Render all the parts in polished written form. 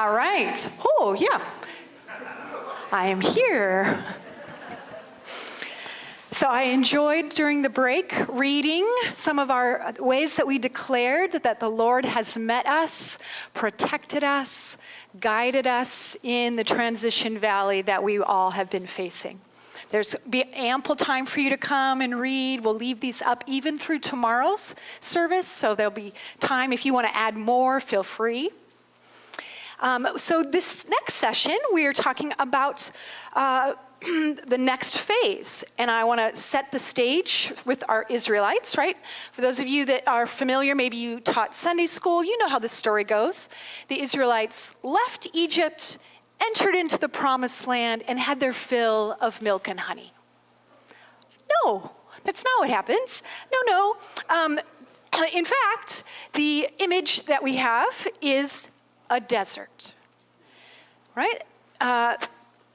All right. Oh, yeah. I am here. So I enjoyed during the break reading some of our ways that we declared that the Lord has met us, protected us, guided us in the transition valley that we all have been facing. There's be ample time for you to come and read. We'll leave these up even through tomorrow's service, so there'll be time. If you want to add more, feel free. So this next session, we are talking about the next phase, and I want to set the stage with our Israelites, right? For those of you that are familiar, maybe you taught Sunday school, you know how this story goes. The Israelites left Egypt, entered into the promised land, and had their fill of milk and honey. No, that's not what happens. No. In fact, the image that we have is a desert, right?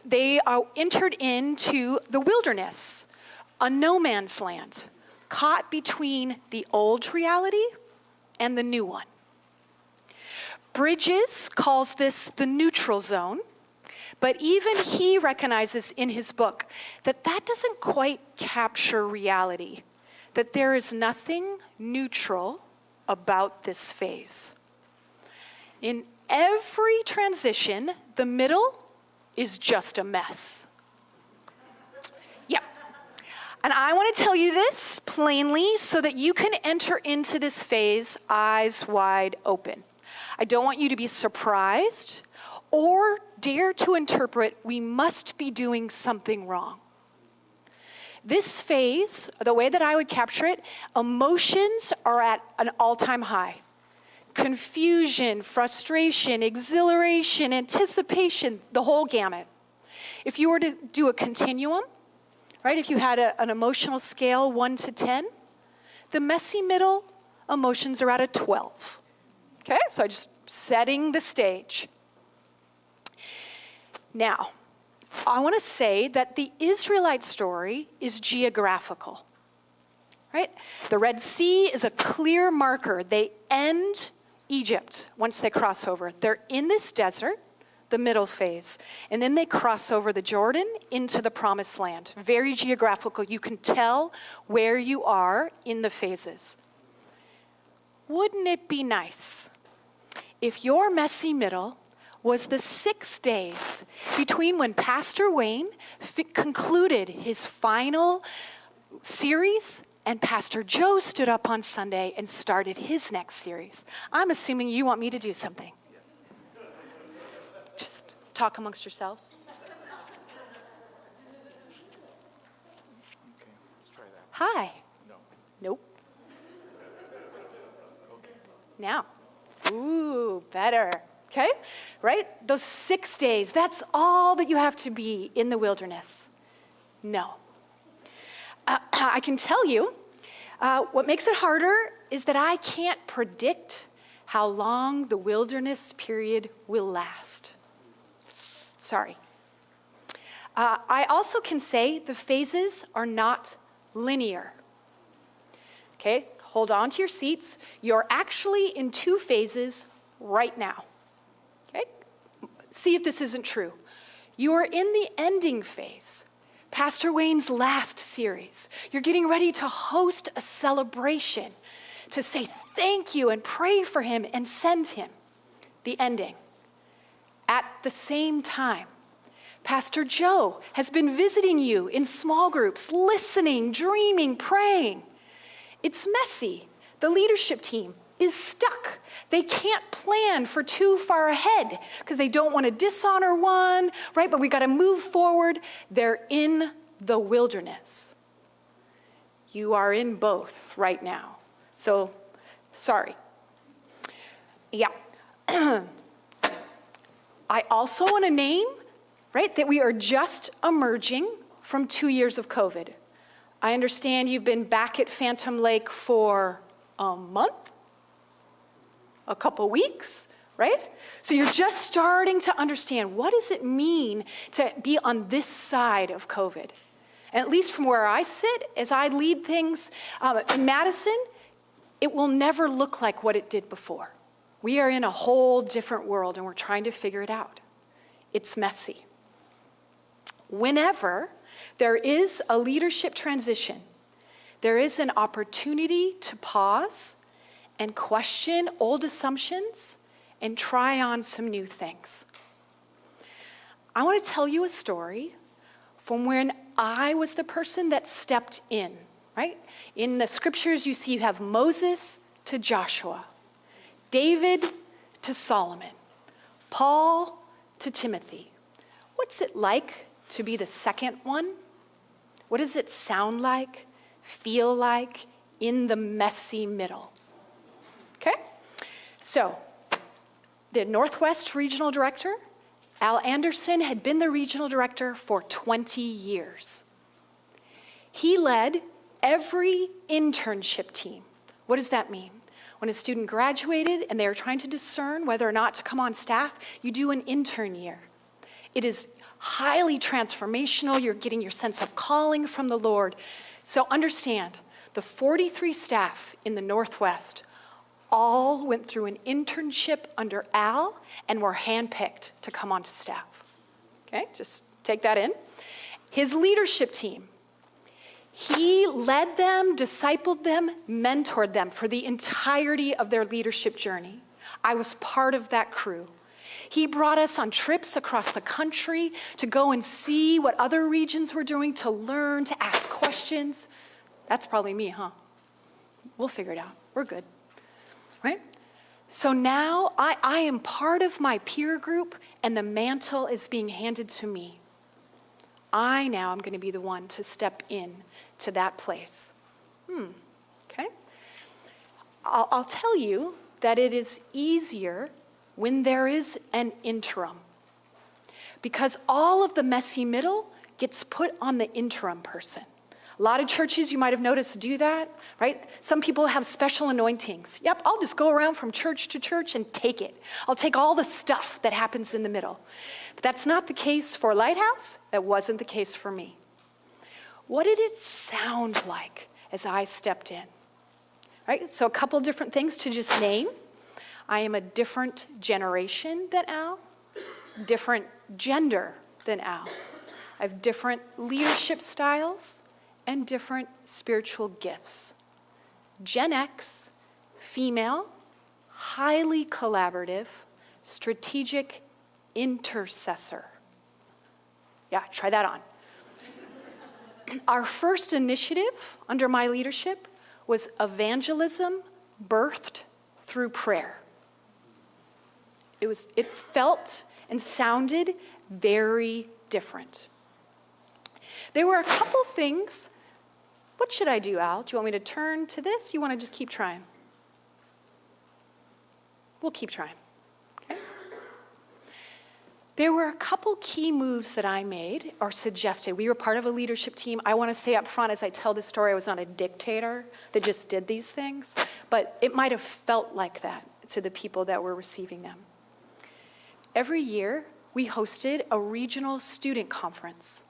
They are entered into the wilderness, a no man's land, caught between the old reality and the new one. Bridges calls this the neutral zone, but even he recognizes in his book that that doesn't quite capture reality, that there is nothing neutral about this phase. In every transition, the middle is just a mess. Yep. And I want to tell you this plainly so that you can enter into this phase eyes wide open. I don't want you to be surprised or dare to interpret we must be doing something wrong. This phase, the way that I would capture it, emotions are at an all-time high. Confusion, frustration, exhilaration, anticipation, the whole gamut. If you were to do a continuum, right, if you had an emotional scale 1 to 10, the messy middle emotions are at a 12. Okay, so I'm just setting the stage. Now, I want to say that the Israelite story is geographical, right? The Red Sea is a clear marker. They end Egypt once they cross over. They're in this desert, the middle phase, and then they cross over the Jordan into the promised land. Very geographical. You can tell where you are in the phases. Wouldn't it be nice if your messy middle was the 6 days between when Pastor Wayne concluded his final series and Pastor Joe stood up on Sunday and started his next series? I'm assuming you want me to do something. Just talk amongst yourselves. Okay, let's try that. Hi. No. Nope. Okay. Now. Ooh, better. Okay? Right? Those 6 days, that's all that you have to be in the wilderness. No. I can tell you, what makes it harder is that I can't predict how long the wilderness period will last. Sorry. I also can say the phases are not linear. Okay, hold on to your seats. You're actually in 2 phases right now. Okay, see if this isn't true. You are in the ending phase. Pastor Wayne's last series. You're getting ready to host a celebration to say thank you and pray for him and send him. The ending. At the same time, Pastor Joe has been visiting you in small groups, listening, dreaming, praying. It's messy. The leadership team is stuck. They can't plan for too far ahead because they don't want to dishonor one, right? But we got to move forward. They're in the wilderness. You are in both right now. So, sorry. Yeah. I also want to name, right, that we are just emerging from 2 years of COVID. I understand you've been back at Phantom Lake for a month, a couple weeks, right? So you're just starting to understand, what does it mean to be on this side of COVID? And at least from where I sit, as I lead things in Madison, it will never look like what it did before. We are in a whole different world, and we're trying to figure it out. It's messy. Whenever there is a leadership transition, there is an opportunity to pause and question old assumptions and try on some new things. I want to tell you a story from when I was the person that stepped in, right? In the scriptures, you see you have Moses to Joshua, David to Solomon, Paul to Timothy. What's it like to be the second one? What does it sound like, feel like in the messy middle? Okay? So, the Northwest Regional Director, Al Anderson, had been the regional director for 20 years. He led every internship team. What does that mean? When a student graduated and they were trying to discern whether or not to come on staff, you do an intern year. It is highly transformational. You're getting your sense of calling from the Lord. So understand, the 43 staff in the Northwest all went through an internship under Al and were handpicked to come onto staff. Okay, just take that in. His leadership team, he led them, discipled them, mentored them for the entirety of their leadership journey. I was part of that crew. He brought us on trips across the country to go and see what other regions were doing, to learn, to ask questions. That's probably me, huh? We'll figure it out. We're good, right? So now I am part of my peer group, and the mantle is being handed to me. I now am going to be the one to step in to that place. Okay? I'll tell you that it is easier when there is an interim, because all of the messy middle gets put on the interim person. A lot of churches, you might have noticed, do that, right? Some people have special anointings. Yep, I'll just go around from church to church and take it. I'll take all the stuff that happens in the middle. But that's not the case for Lighthouse. That wasn't the case for me. What did it sound like as I stepped in? Right? So a couple different things to just name. I am a different generation than Al, different gender than Al. I have different leadership styles and different spiritual gifts. Gen X, female, highly collaborative, strategic intercessor. Yeah, try that on. Our first initiative under my leadership was evangelism birthed through prayer. It felt and sounded very different. There were a couple things. What should I do, Al? Do you want me to turn to this? You want to just keep trying? We'll keep trying. Okay? There were a couple key moves that I made or suggested. We were part of a leadership team. I want to say up front as I tell this story, I was not a dictator that just did these things, but it might have felt like that to the people that were receiving them. Every year, we hosted a regional student conference.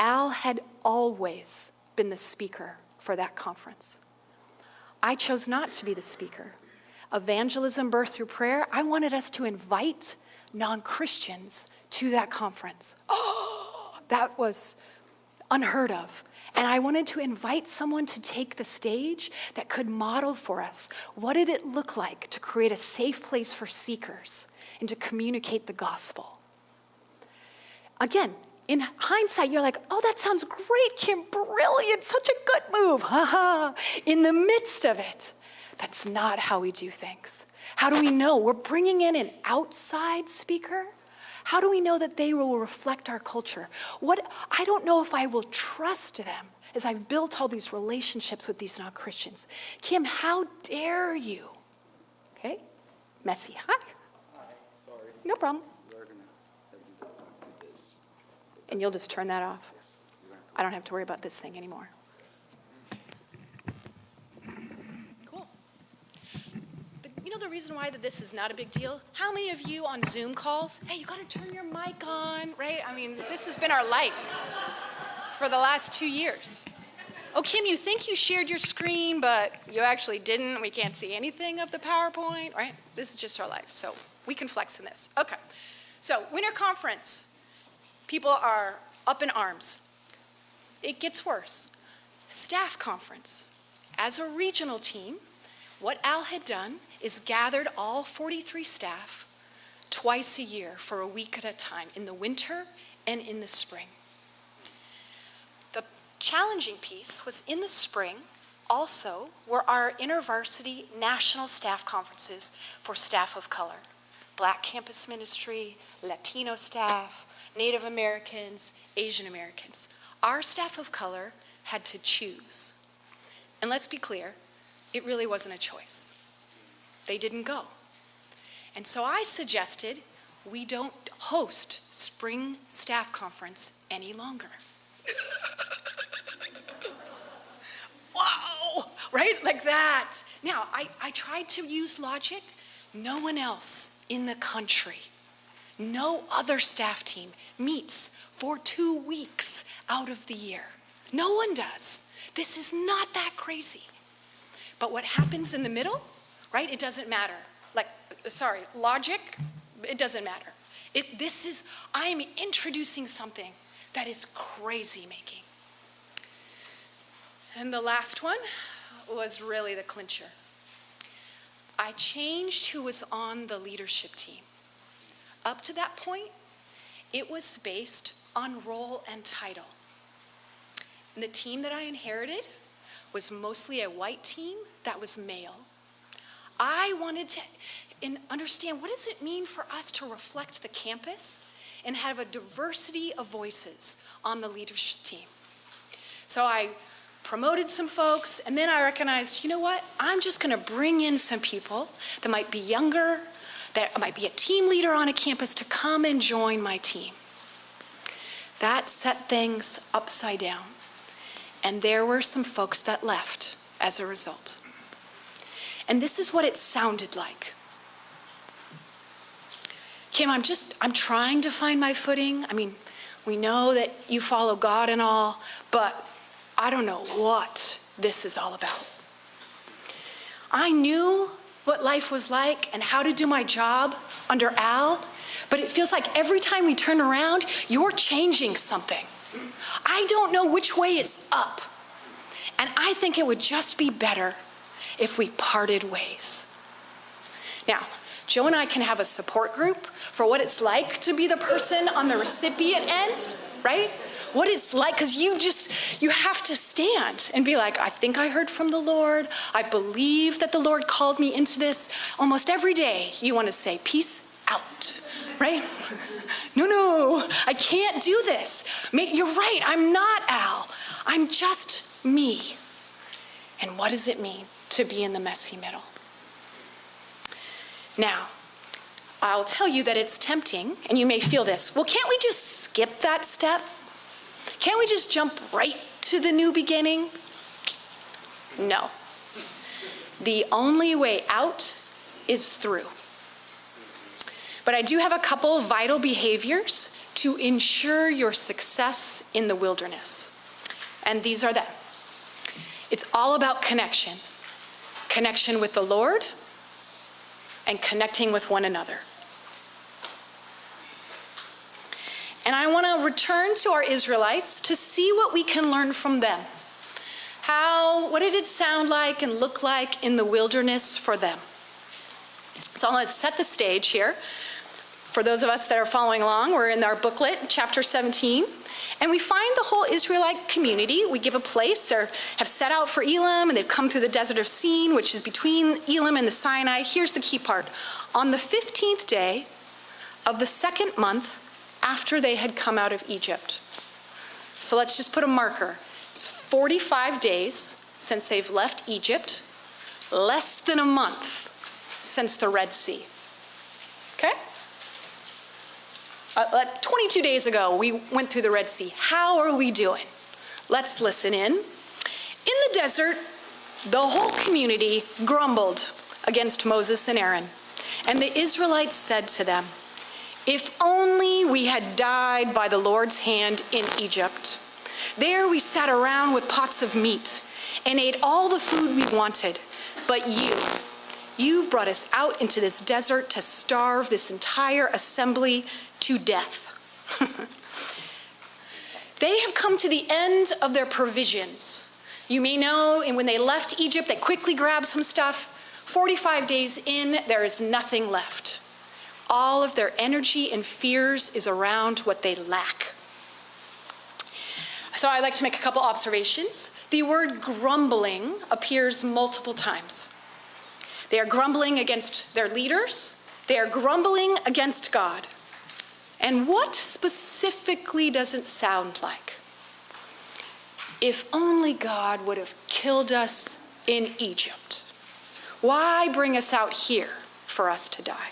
Al had always been the speaker for that conference. I chose not to be the speaker. Evangelism birthed through prayer, I wanted us to invite non-Christians to that conference. Oh, that was unheard of. And I wanted to invite someone to take the stage that could model for us what did it look like to create a safe place for seekers and to communicate the gospel. Again, in hindsight, you're like, oh, that sounds great, Kim, brilliant, such a good move, haha. In the midst of it, that's not how we do things. How do we know? We're bringing in an outside speaker. How do we know that they will reflect our culture? I don't know if I will trust them as I've built all these relationships with these non-Christians. Kim, how dare you? Okay, messy, hi. Hi, sorry. No problem. We're gonna have you go to this. And you'll just turn that off. Yes. I don't have to worry about this thing anymore. Cool. You know the reason why that this is not a big deal? How many of you on Zoom calls, hey, you gotta turn your mic on, right? I mean, this has been our life for the last 2 years. Oh, Kim, you think you shared your screen, but you actually didn't. We can't see anything of the PowerPoint, right? This is just our life, so we can flex in this. Okay, so winter conference. People are up in arms. It gets worse. Staff conference. As a regional team, what Al had done is gathered all 43 staff twice a year for a week at a time, in the winter and in the spring. The challenging piece was in the spring also were our intervarsity national staff conferences for staff of color. Black campus ministry, Latino staff, Native Americans, Asian Americans. Our staff of color had to choose. And let's be clear, it really wasn't a choice. They didn't go. And so I suggested we don't host spring staff conference any longer. Wow, right? Like that. Now, I tried to use logic. No one else in the country, no other staff team meets for 2 weeks out of the year. No one does. This is not that crazy. But what happens in the middle, right? It doesn't matter. Logic, it doesn't matter. I am introducing something that is crazy making. And the last one was really the clincher. I changed who was on the leadership team. Up to that point, it was based on role and title. And the team that I inherited was mostly a white team that was male. I wanted to understand, what does it mean for us to reflect the campus and have a diversity of voices on the leadership team? So I promoted some folks, and then I recognized, you know what? I'm just gonna bring in some people that might be younger, that might be a team leader on a campus, to come and join my team. That set things upside down. And there were some folks that left as a result. And this is what it sounded like. Kim, I'm trying to find my footing. I mean, we know that you follow God and all, but I don't know what this is all about. I knew what life was like and how to do my job under Al, but it feels like every time we turn around, you're changing something. I don't know which way is up. And I think it would just be better if we parted ways. Now, Joe and I can have a support group for what it's like to be the person on the recipient end, right? What it's like, because you have to stand and be like, I think I heard from the Lord. I believe that the Lord called me into this. Almost every day, you want to say, peace out, right? No, I can't do this. You're right, I'm not Al. I'm just me. And what does it mean to be in the messy middle? Now, I'll tell you that it's tempting, and you may feel this. Well, can't we just skip that step? Can't we just jump right to the new beginning? No. The only way out is through. But I do have a couple of vital behaviors to ensure your success in the wilderness. And these are them. It's all about connection. Connection with the Lord and connecting with one another. And I want to return to our Israelites to see what we can learn from them. What did it sound like and look like in the wilderness for them? So I'm going to set the stage here. For those of us that are following along, we're in our booklet, chapter 17, and we find the whole Israelite community. We give a place. They have set out for Elim, and they've come through the desert of Sin, which is between Elim and the Sinai. Here's the key part. On the 15th day of the second month after they had come out of Egypt. So let's just put a marker. It's 45 days since they've left Egypt, less than a month since the Red Sea. Okay? 22 days ago, we went through the Red Sea. How are we doing? Let's listen in. In the desert, the whole community grumbled against Moses and Aaron. And the Israelites said to them, "If only we had died by the Lord's hand in Egypt, There we sat around with pots of meat and ate all the food we wanted. But you've brought us out into this desert to starve this entire assembly to death. They have come to the end of their provisions. You may know, and when they left Egypt, they quickly grabbed some stuff. 45 days in, there is nothing left. All of their energy and fears is around what they lack. So I'd like to make a couple observations. The word grumbling appears multiple times. They are grumbling against their leaders. They are grumbling against God. And what specifically does it sound like? If only God would have killed us in Egypt. Why bring us out here for us to die?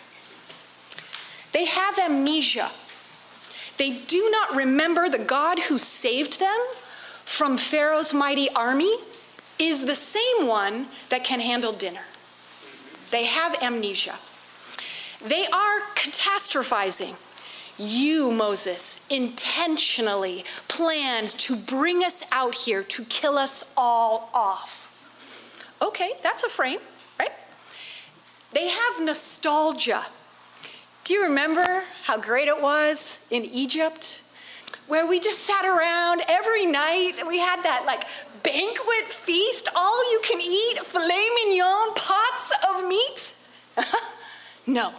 They have amnesia. They do not remember the God who saved them from Pharaoh's mighty army is the same one that can handle dinner. They have amnesia. They are catastrophizing. You, Moses, intentionally planned to bring us out here to kill us all off. Okay, that's a frame, right? They have nostalgia. Do you remember how great it was in Egypt? Where we just sat around every night and we had that like banquet feast, all you can eat, filet mignon, pots of meat? No.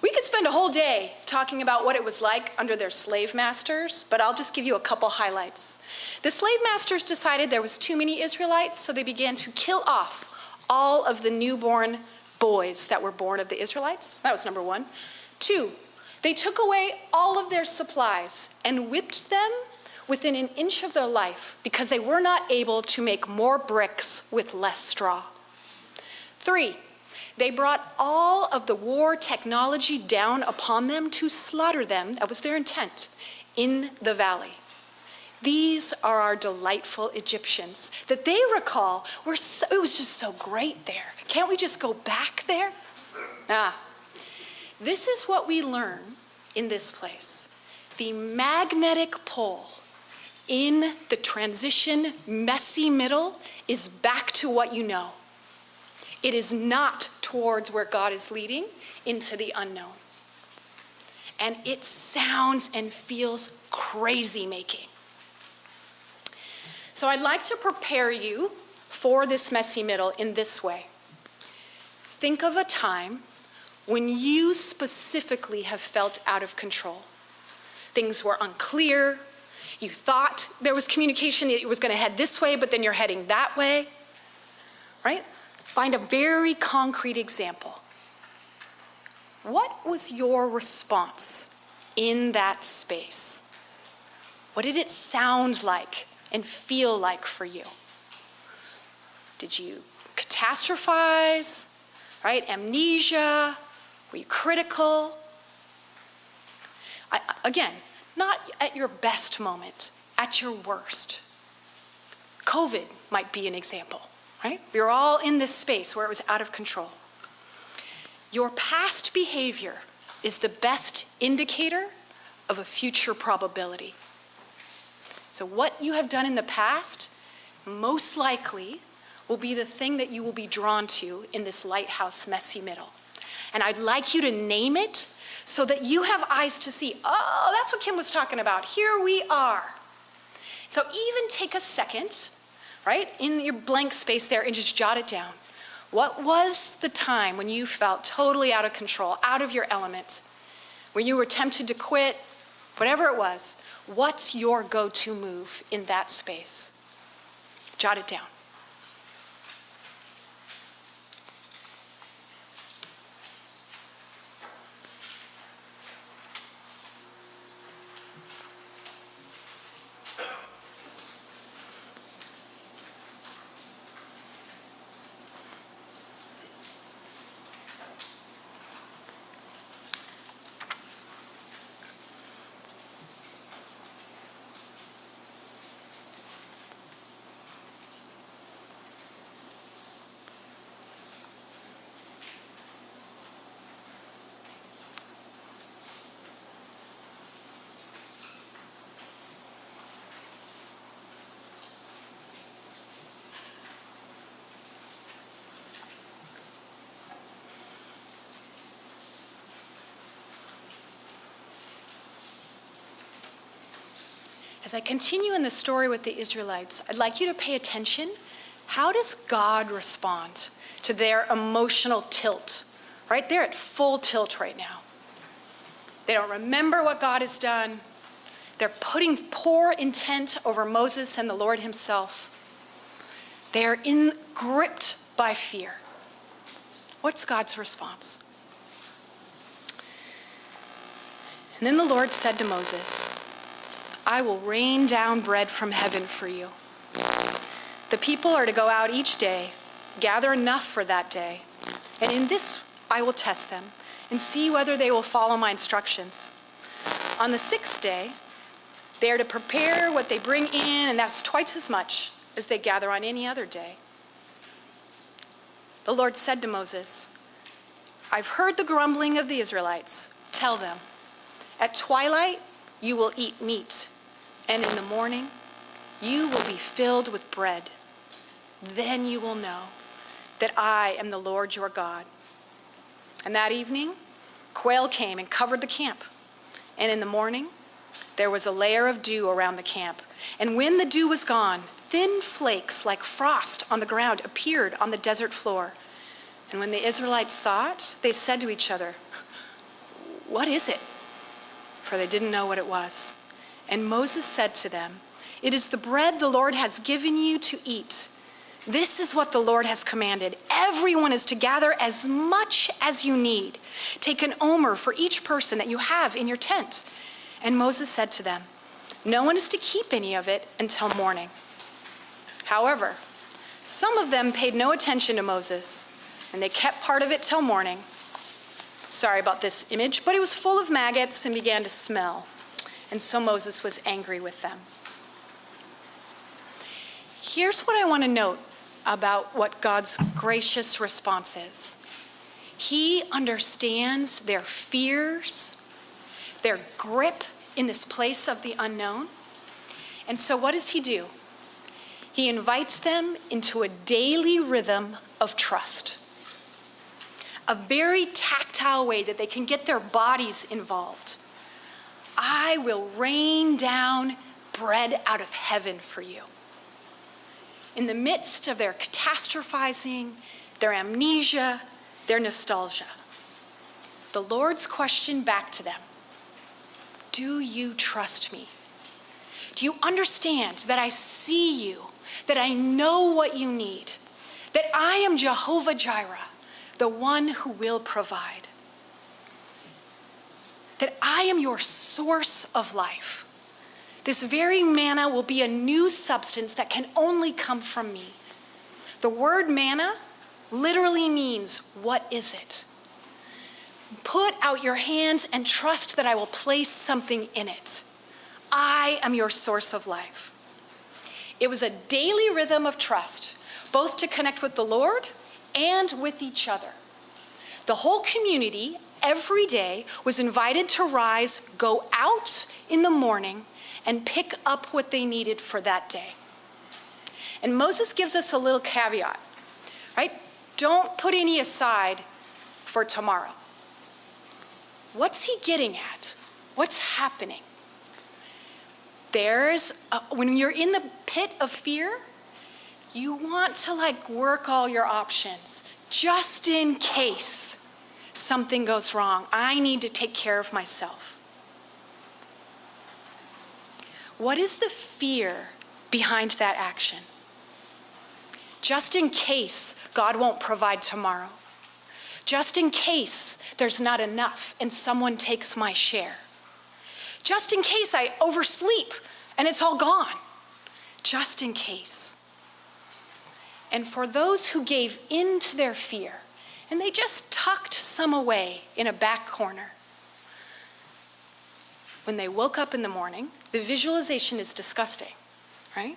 We could spend a whole day talking about what it was like under their slave masters, but I'll just give you a couple highlights. The slave masters decided there was too many Israelites, so they began to kill off all of the newborn boys that were born of the Israelites. That was number one. 2, they took away all of their supplies and whipped them within an inch of their life because they were not able to make more bricks with less straw. 3, they brought all of the war technology down upon them to slaughter them, that was their intent, in the valley. These are our delightful Egyptians that they recall, it was just so great there. Can't we just go back there? This is what we learn in this place. The magnetic pull in the transition, messy middle is back to what you know. It is not towards where God is leading, into the unknown. And it sounds and feels crazy making. So I'd like to prepare you for this messy middle in this way. Think of a time when you specifically have felt out of control. Things were unclear. You thought there was communication, it was going to head this way, but then you're heading that way, right? Find a very concrete example. What was your response in that space? What did it sound like and feel like for you? Did you catastrophize, right? Amnesia? Were you critical? Again, not at your best moment, at your worst. COVID might be an example, right? We were all in this space where it was out of control. Your past behavior is the best indicator of a future probability. So what you have done in the past, most likely, will be the thing that you will be drawn to in this lighthouse messy middle. And I'd like you to name it so that you have eyes to see, oh, that's what Kim was talking about. Here we are. So even take a second, right, in your blank space there and just jot it down. What was the time when you felt totally out of control, out of your element, when you were tempted to quit, whatever it was? What's your go-to move in that space? Jot it down. As I continue in the story with the Israelites, I'd like you to pay attention. How does God respond to their emotional tilt? Right? They're at full tilt right now. They don't remember what God has done. They're putting poor intent over Moses and the Lord himself. They are gripped by fear. What's God's response? And then the Lord said to Moses, I will rain down bread from heaven for you. The people are to go out each day, gather enough for that day, and in this I will test them and see whether they will follow my instructions. On the 6th day, they are to prepare what they bring in, and that's twice as much as they gather on any other day. The Lord said to Moses, I've heard the grumbling of the Israelites. Tell them, at twilight you will eat meat, and in the morning you will be filled with bread. Then you will know that I am the Lord your God. And that evening, quail came and covered the camp. And in the morning, there was a layer of dew around the camp. And when the dew was gone, thin flakes like frost on the ground appeared on the desert floor. And when the Israelites saw it, they said to each other, what is it? For they didn't know what it was. And Moses said to them, it is the bread the Lord has given you to eat. This is what the Lord has commanded. Everyone is to gather as much as you need. Take an omer for each person that you have in your tent. And Moses said to them, no one is to keep any of it until morning. However, some of them paid no attention to Moses, and they kept part of it till morning. Sorry about this image, but it was full of maggots and began to smell. And so Moses was angry with them. Here's what I want to note about what God's gracious response is. He understands their fears, their grip in this place of the unknown. And so what does he do? He invites them into a daily rhythm of trust. A very tactile way that they can get their bodies involved. I will rain down bread out of heaven for you. In the midst of their catastrophizing, their amnesia, their nostalgia, the Lord's question back to them, do you trust me? Do you understand that I see you, that I know what you need, that I am Jehovah Jireh, the one who will provide, that I am your source of life? This very manna will be a new substance that can only come from me. The word manna literally means, what is it? Put out your hands and trust that I will place something in it. I am your source of life. It was a daily rhythm of trust, both to connect with the Lord and with each other. The whole community, every day, was invited to rise, go out in the morning, and pick up what they needed for that day. And Moses gives us a little caveat, right? Don't put any aside for tomorrow. What's he getting at? What's happening? When you're in the pit of fear, you want to work all your options just in case something goes wrong. I need to take care of myself. What is the fear behind that action? Just in case God won't provide tomorrow. Just in case there's not enough and someone takes my share. Just in case I oversleep and it's all gone. Just in case. And for those who gave in to their fear and they just tucked some away in a back corner, when they woke up in the morning, the visualization is disgusting, right?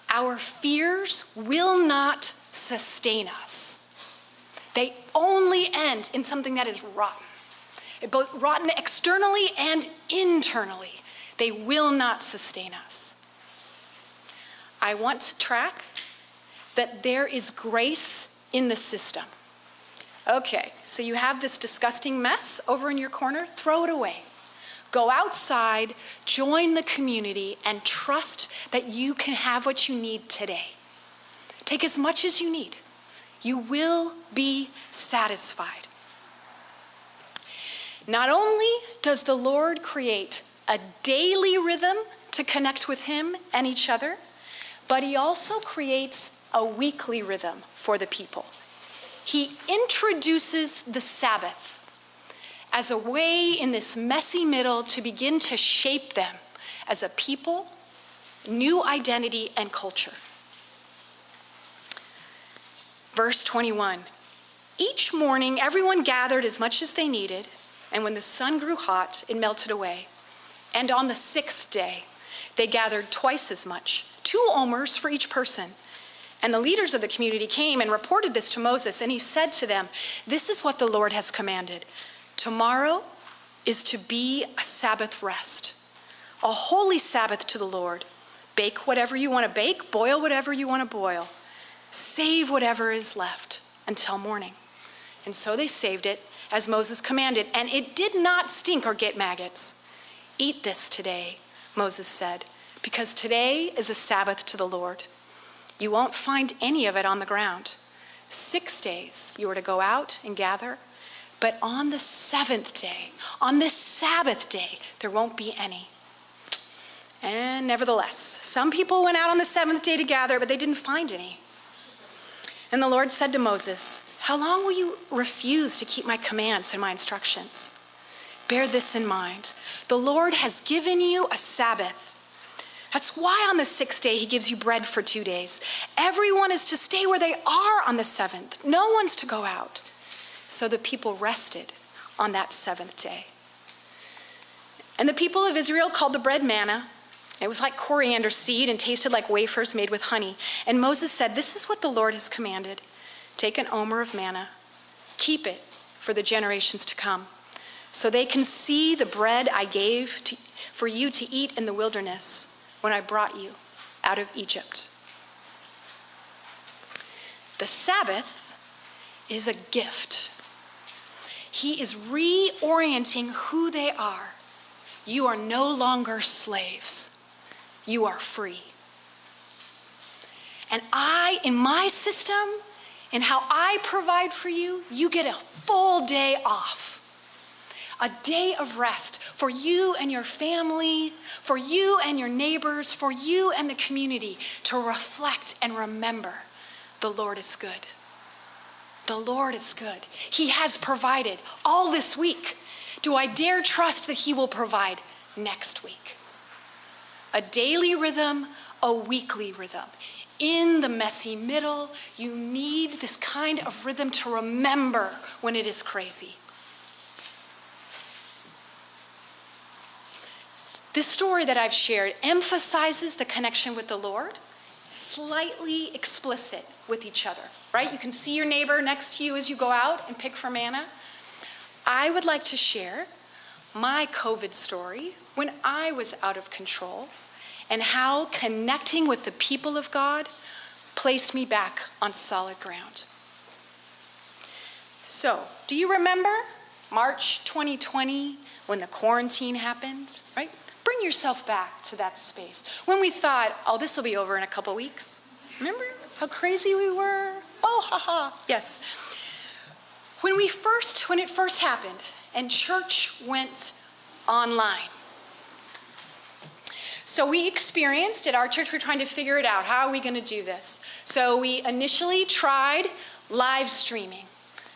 Our fears will not sustain us. They only end in something that is rotten. Both rotten externally and internally. They will not sustain us. I want to track that there is grace in the system. Okay, so you have this disgusting mess over in your corner, throw it away. Go outside, join the community, and trust that you can have what you need today. Take as much as you need. You will be satisfied. Not only does the Lord create a daily rhythm to connect with Him and each other, but He also creates a weekly rhythm for the people. He introduces the Sabbath as a way in this messy middle to begin to shape them as a people, new identity, and culture. Verse 21, each morning everyone gathered as much as they needed, and when the sun grew hot, it melted away. And on the sixth day, they gathered twice as much, 2 omers for each person. And the leaders of the community came and reported this to Moses, and he said to them, this is what the Lord has commanded. Tomorrow is to be a Sabbath rest, a holy Sabbath to the Lord. Bake whatever you want to bake, boil whatever you want to boil. Save whatever is left until morning. And so they saved it as Moses commanded, and it did not stink or get maggots. Eat this today, Moses said, because today is a Sabbath to the Lord. You won't find any of it on the ground. 6 days you are to go out and gather, but on the 7th day, on this Sabbath day, there won't be any. And nevertheless, some people went out on the 7th day to gather, but they didn't find any. And the Lord said to Moses, how long will you refuse to keep my commands and my instructions? Bear this in mind. The Lord has given you a Sabbath. That's why on the 6th day he gives you bread for 2 days. Everyone is to stay where they are on the 7th. No one's to go out. So the people rested on that 7th day. And the people of Israel called the bread manna. It was like coriander seed and tasted like wafers made with honey. And Moses said, this is what the Lord has commanded. Take an omer of manna. Keep it for the generations to come, so they can see the bread I gave for you to eat in the wilderness when I brought you out of Egypt. The Sabbath is a gift. He is reorienting who they are. You are no longer slaves. You are free. And in my system, and how I provide for you, you get a full day off. A day of rest for you and your family, for you and your neighbors, for you and the community to reflect and remember the Lord is good. The Lord is good. He has provided all this week. Do I dare trust that He will provide next week? A daily rhythm, a weekly rhythm. In the messy middle, you need this kind of rhythm to remember when it is crazy. This story that I've shared emphasizes the connection with the Lord, slightly explicit with each other, right? You can see your neighbor next to you as you go out and pick for manna. I would like to share my COVID story when I was out of control and how connecting with the people of God placed me back on solid ground. So, do you remember March 2020 when the quarantine happened, right? Bring yourself back to that space when we thought, oh, this will be over in a couple weeks. Remember how crazy we were? Oh, haha, yes. When it first happened and church went online. So we experienced at our church, we're trying to figure it out. How are we going to do this? So we initially tried live streaming.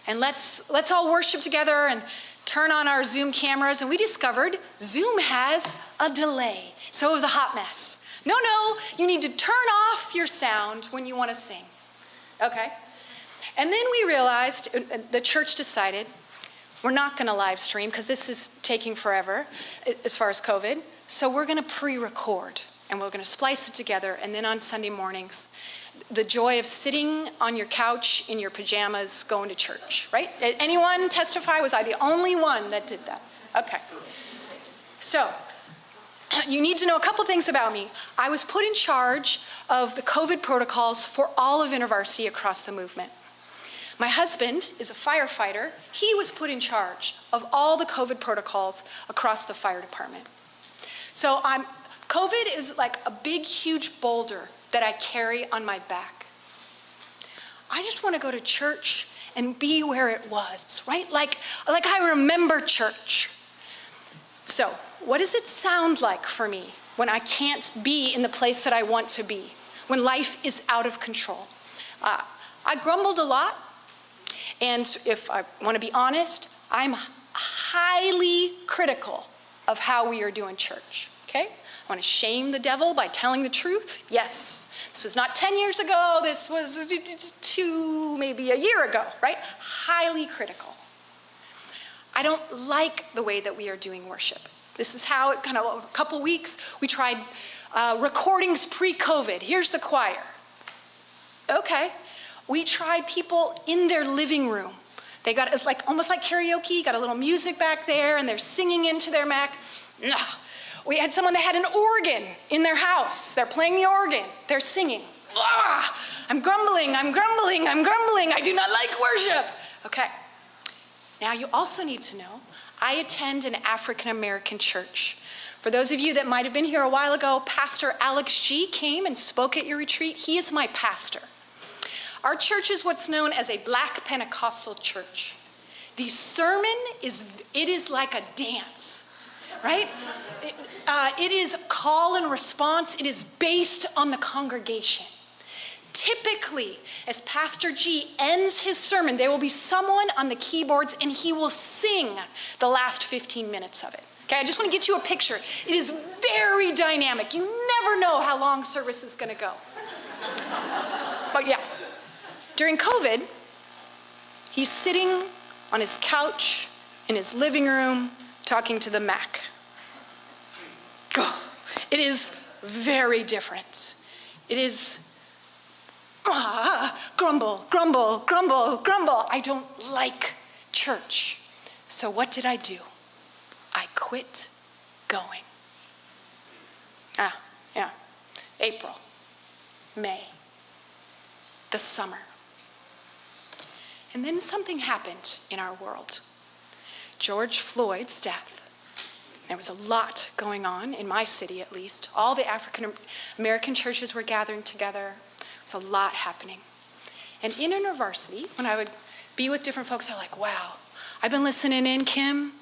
And let's all worship together and turn on our Zoom cameras. And we discovered Zoom has a delay. So it was a hot mess. No, you need to turn off your sound when you want to sing. Okay? And then we realized, the church decided, we're not going to live stream because this is taking forever as far as COVID. So we're going to pre-record and we're going to splice it together. And then on Sunday mornings, the joy of sitting on your couch in your pajamas going to church, right? Anyone testify? Was I the only one that did that? Okay. So you need to know a couple things about me. I was put in charge of the COVID protocols for all of InterVarsity across the movement. My husband is a firefighter. He was put in charge of all the COVID protocols across the fire department. So COVID is like a big, huge boulder that I carry on my back. I just want to go to church and be where it was, right? Like I remember church. So what does it sound like for me when I can't be in the place that I want to be, when life is out of control? I grumbled a lot, and if I want to be honest, I'm highly critical of how we are doing church, okay? I want to shame the devil by telling the truth. Yes, this was not 10 years ago, this was maybe a year ago, right? Highly critical. I don't like the way that we are doing worship. This is how it kind of, a couple weeks, we tried recordings pre-COVID. Here's the choir. Okay. We tried people in their living room. It's like almost like karaoke, got a little music back there, and they're singing into their Mac. Nah. We had someone that had an organ in their house. They're playing the organ. They're singing. I'm grumbling. I do not like worship. Okay. Now you also need to know, I attend an African American church. For those of you that might have been here a while ago, Pastor Alex G came and spoke at your retreat. He is my pastor. Our church is what's known as a Black Pentecostal church. The sermon is like a dance, right? It is call and response. It is based on the congregation. Typically, as Pastor G ends his sermon, there will be someone on the keyboards and he will sing the last 15 minutes of it. Okay, I just want to get you a picture. It is very dynamic. You never know how long service is going to go. But yeah, during COVID, he's sitting on his couch in his living room talking to the Mac. It is very different. It is grumble. I don't like church. So what did I do? I quit going. April, May, the summer. And then something happened in our world. George Floyd's death. There was a lot going on, in my city at least. All the African American churches were gathering together. There was a lot happening. And in university, when I would be with different folks, they're like, wow, I've been listening in, Kim.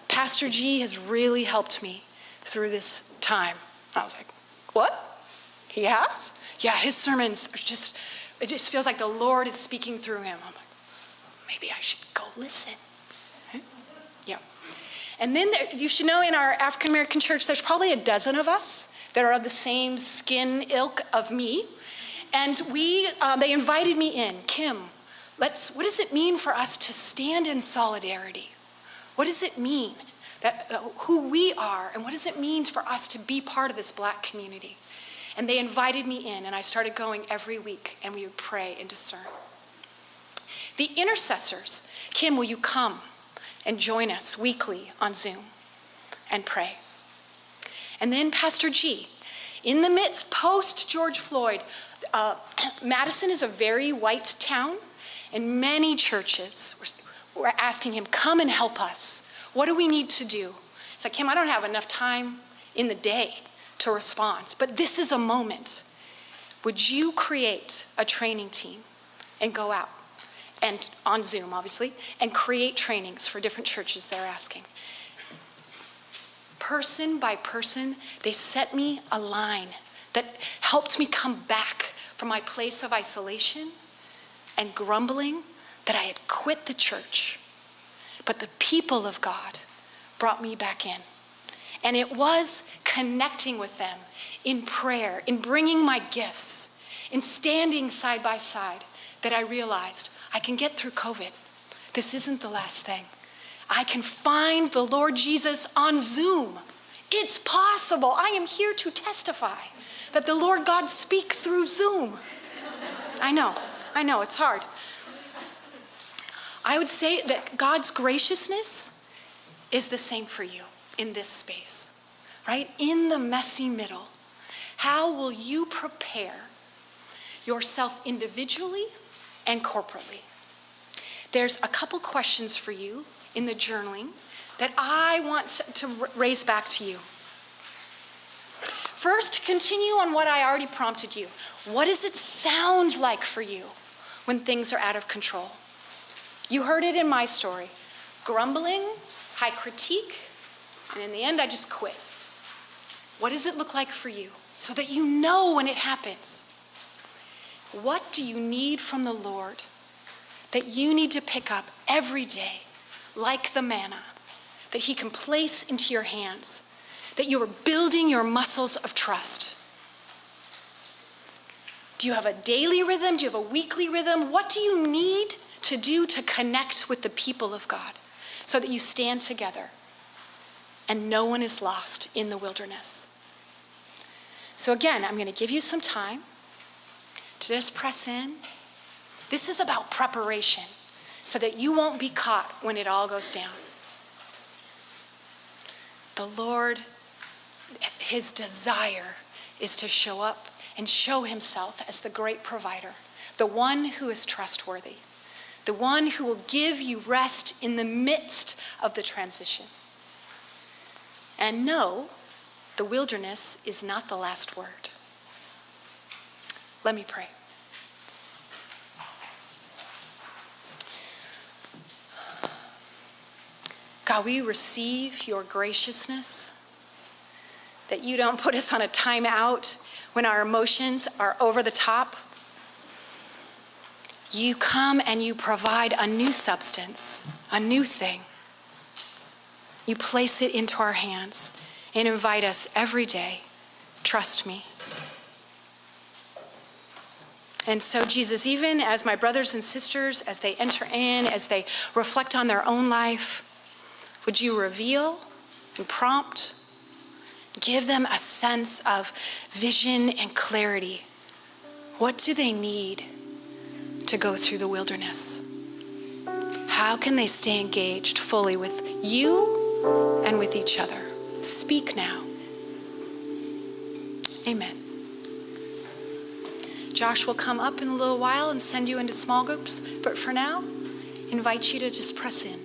Pastor G has really helped me through this time. I was like, what? He has? Yeah, his sermons are it just feels like the Lord is speaking through him. I'm like, maybe I should go listen. Right? Yeah. And then you should know in our African American church, there's probably a dozen of us that are of the same skin ilk of me. And they invited me in. Kim, what does it mean for us to stand in solidarity? What does it mean that who we are, and what does it mean for us to be part of this Black community? And they invited me in, and I started going every week, and we would pray and discern. The intercessors, Kim, will you come and join us weekly on Zoom and pray? And then Pastor G, in the midst, post George Floyd, Madison is a very white town, and many churches were asking him, come and help us. What do we need to do? He's like, Kim, I don't have enough time in the day to respond, but this is a moment. Would you create a training team and go out, and on Zoom, obviously, and create trainings for different churches they're asking? Person by person, they set me a line that helped me come back from my place of isolation and grumbling that I had quit the church. But the people of God brought me back in. And it was connecting with them in prayer, in bringing my gifts, in standing side by side, that I realized I can get through COVID. This isn't the last thing. I can find the Lord Jesus on Zoom. It's possible. I am here to testify that the Lord God speaks through Zoom. I know, it's hard. I would say that God's graciousness is the same for you in this space, right? In the messy middle. How will you prepare yourself individually and corporately? there's a couple questions for you in the journaling that I want to raise back to you. First, continue on what I already prompted you. What does it sound like for you when things are out of control? You heard it in my story. Grumbling, high critique, and in the end, I just quit. What does it look like for you so that you know when it happens? What do you need from the Lord that you need to pick up every day, like the manna, that he can place into your hands, that you are building your muscles of trust? Do you have a daily rhythm? Do you have a weekly rhythm? What do you need to do to connect with the people of God so that you stand together and no one is lost in the wilderness? So again, I'm going to give you some time to just press in. This is about preparation so that you won't be caught when it all goes down. The Lord, his desire is to show up and show himself as the great provider, the one who is trustworthy, the one who will give you rest in the midst of the transition. And no, the wilderness is not the last word. Let me pray. God, we receive your graciousness, that you don't put us on a timeout when our emotions are over the top. You come and you provide a new substance, a new thing. You place it into our hands and invite us every day, trust me. And so, Jesus, even as my brothers and sisters, as they enter in, as they reflect on their own life, would you reveal and prompt, give them a sense of vision and clarity? What do they need to go through the wilderness? How can they stay engaged fully with you and with each other? Speak now. Amen. Josh will come up in a little while and send you into small groups, but for now, invite you to just press in.